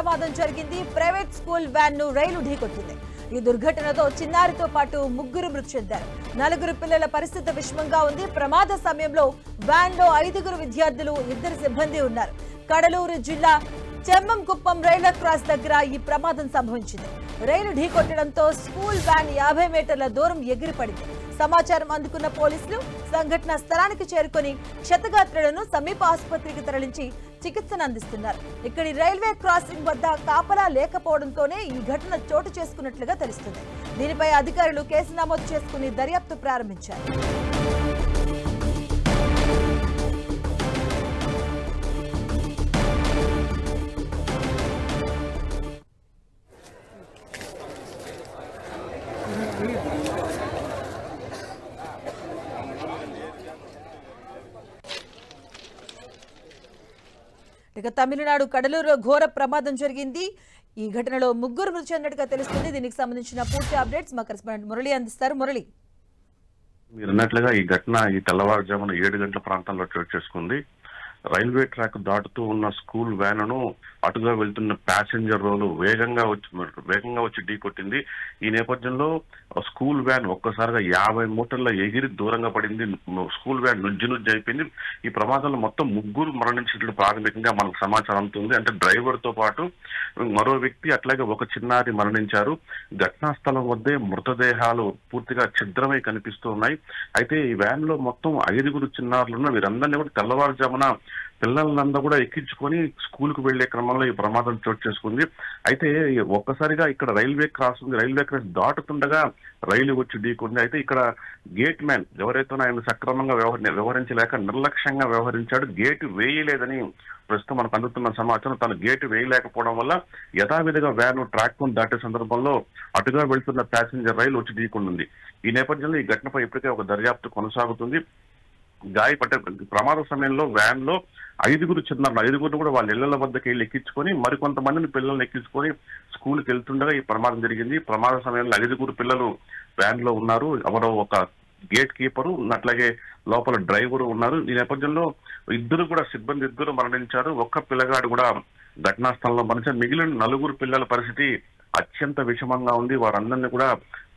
ప్రమాదం జరిగింది. Private school van ను రైలు ఢీకొట్టింది. ఈ దుర్ఘటనతో చిన్నారితో పాటు ముగ్గురు మృతి చెందారు. 4 పిల్లల పరిస్థితి విషమంగా ఉంది. ప్రమాద సమయంలో వ్యాన్ లో 5 విద్యార్థులు, 2 సిబ్బంది ఉన్నారు. కడలూరు జిల్లా చెమ్మంకుప్పం రైల్వే క్రాస్ దగ్గర ఈ ప్రమాదం సంభవించింది. రైలు ఢీకొట్టడంతో స్కూల్ వ్యాన్ 50 మీటర్ల దూరం ఎగిరిపడింది. సమాచారం అందుకున్న పోలీసులు సంఘటన స్థలానికి చేరుకొని క్షతగాత్రులను సమీప ఆసుపత్రికి తరలించి చికిత్సను అందిస్తున్నారు. ఇక్కడి రైల్వే క్రాసింగ్ వద్ద కాపలా లేకపోవడంతోనే ఈ ఘటన చోటు చేసుకున్నట్లుగా తెలుస్తుంది. దీనిపై అధికారులు కేసు నమోదు చేసుకుని దర్యాప్తు ప్రారంభించారు. ఇక తమిళనాడు కడలూరులో ఘోర ప్రమాదం జరిగింది. ఈ ఘటనలో ముగ్గురు మృతి చెందినట్టుగా తెలుస్తుంది. దీనికి సంబంధించిన పూర్తి అప్డేట్స్ మా కరెస్పాండెంట్ మురళి అందిస్తారు. మురళి, మీరు అన్నట్లుగా ఈ ఘటన ఈ తెల్లవారుజామున 7 గంటల ప్రాంతంలో చోటు చేసుకుంది. రైల్వే ట్రాక్ దాటుతూ ఉన్న స్కూల్ వ్యాన్ ను అటుగా వెళ్తున్న ప్యాసింజర్ రోలు వేగంగా వచ్చి ఢీకొట్టింది. ఈ నేపథ్యంలో స్కూల్ వ్యాన్ ఒక్కసారిగా 50 మీటర్ల ఎగిరి దూరంగా పడింది. స్కూల్ వ్యాన్ నుజ్జు అయిపోయింది. ఈ ప్రమాదంలో మొత్తం ముగ్గురు మరణించినట్లు ప్రాథమికంగా మనకు సమాచారం అందుతుంది. అంటే డ్రైవర్ తో పాటు మరో వ్యక్తి, అట్లాగే ఒక చిన్నారి మరణించారు. ఘటనా స్థలం వద్దే మృతదేహాలు పూర్తిగా ఛిద్రమై కనిపిస్తూ ఉన్నాయి. అయితే ఈ వ్యాన్ లో మొత్తం 5 చిన్నారులు. వీరందరినీ కూడా తెల్లవారుజామున పిల్లలందరూ కూడా ఎక్కించుకొని స్కూల్ కు వెళ్లే క్రమంలో ఈ ప్రమాదం చోటు చేసుకుంది. అయితే ఒక్కసారిగా ఇక్కడ రైల్వే క్రాస్ ఉంది. రైల్వే క్రాస్ దాటుతుండగా రైలు వచ్చి ఢీకొంది. అయితే ఇక్కడ గేట్ మ్యాన్ ఎవరైతే ఆయన సక్రమంగా వ్యవహరించలేక నిర్లక్ష్యంగా వ్యవహరించాడు. గేటు వేయలేదని ప్రస్తుతం మనకు అందుతున్న సమాచారం. తను గేటు వేయలేకపోవడం వల్ల యథావిధిగా వ్యాన్ ట్రాక్ ను దాటే సందర్భంలో అటుగా వెళ్తున్న ప్యాసింజర్ రైలు వచ్చి ఢీకొంది. ఈ నేపథ్యంలో ఈ ఘటనపై ఇప్పటికే ఒక దర్యాప్తు కొనసాగుతుంది. గాయపడ్డ ప్రమాద సమయంలో వ్యాన్ లో 5 చిన్నారు. 5 కూడా వాళ్ళ ఇళ్ల వద్దకు వెళ్ళి ఎక్కించుకొని మరికొంతమందిని పిల్లల్ని ఎక్కించుకొని స్కూల్కి వెళ్తుండగా ఈ ప్రమాదం జరిగింది. ప్రమాద సమయంలో 5 పిల్లలు వ్యాన్ లో ఉన్నారు. ఎవరో ఒక గేట్ కీపరు, అట్లాగే లోపల డ్రైవరు ఉన్నారు. ఈ నేపథ్యంలో సిబ్బంది 2 మరణించారు. ఒక్క పిల్లగాడు కూడా ఘటనా స్థలంలో మరణించారు. మిగిలిన 4 పిల్లల పరిస్థితి అత్యంత విషమంగా ఉంది. వారందరినీ కూడా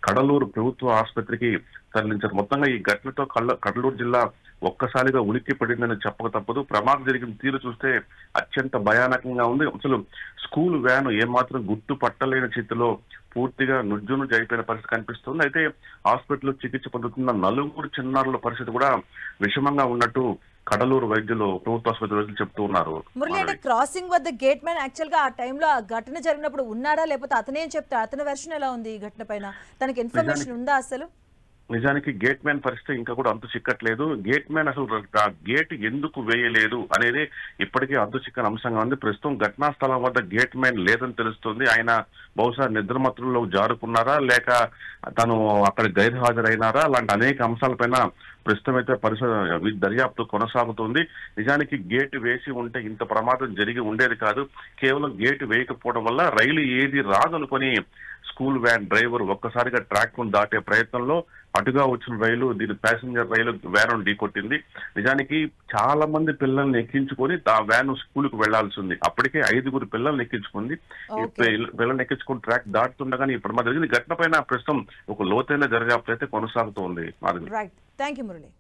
కడలూరు ప్రభుత్వ ఆసుపత్రికి తరలించారు. మొత్తంగా ఈ ఘటనతో కడలూరు జిల్లా ఒక్కసారిగా ఉలిక్కి పడిందని చెప్పక తప్పదు. ప్రమాదం జరిగిన తీరు చూస్తే అత్యంత భయానకంగా ఉంది. అసలు స్కూల్ వ్యాన్ ఏమాత్రం గుర్తు పట్టలేని స్థితిలో పూర్తిగా నుజ్జును అయిపోయిన పరిస్థితి కనిపిస్తుంది. అయితే హాస్పిటల్లో చికిత్స పొందుతున్న 4 చిన్నారుల పరిస్థితి కూడా విషమంగా ఉన్నట్టు కడలూరు వైద్యులు, ప్రభుత్వ ఆసుపత్రి వైద్యులు చెప్తూ ఉన్నారు. మురళి, అంటే క్రాసింగ్ వద్ద గేట్ మ్యాన్ యాక్చువల్ గా ఆ టైంలో ఆ ఘటన జరిగినప్పుడు ఉన్నాడా, లేకపోతే అతనే చెప్తాడు? అతని వెర్షన్ ఎలా ఉంది ఈ ఘటన పైన? తనకి ఇన్ఫర్మేషన్ ఉందా అసలు? నిజానికి గేట్ మ్యాన్ పరిస్థితి ఇంకా కూడా అంతు చిక్కట్లేదు. గేట్ మ్యాన్ అసలు ఆ గేట్ ఎందుకు వేయలేదు అనేది ఇప్పటికే అంతు చిక్కని అంశంగా ఉంది. ప్రస్తుతం ఘటనా స్థలం వద్ద గేట్ మ్యాన్ లేదని తెలుస్తుంది. ఆయన బహుశా నిద్రమత్తుల్లో జారుకున్నారా, లేక తను అక్కడ గైర్హాజరైనారా, అలాంటి అనేక అంశాలపైన ప్రస్తుతం అయితే దర్యాప్తు కొనసాగుతుంది. నిజానికి గేటు వేసి ఉంటే ఇంత ప్రమాదం జరిగి ఉండేది కాదు. కేవలం గేటు వేయకపోవడం వల్ల రైలు ఏది రాదనుకొని స్కూల్ వ్యాన్ డ్రైవర్ ఒక్కసారిగా ట్రాక్ ను దాటే ప్రయత్నంలో అటుగా వచ్చిన రైలు ప్యాసింజర్ రైలు వ్యాన్ ఢీకొట్టింది. నిజానికి చాలా మంది పిల్లల్ని ఎక్కించుకొని ఆ వ్యాన్ స్కూల్ కు వెళ్లాల్సి ఉంది. అప్పటికే 5 పిల్లల్ని ఎక్కించుకుంది. పిల్లల్ని ఎక్కించుకుని ట్రాక్ దాటుతుండగానే ఈ ప్రమాదం జరిగింది. ఘటన పైన ప్రస్తుతం ఒక లోతైన దర్యాప్తు అయితే కొనసాగుతోంది. Thank you Murali.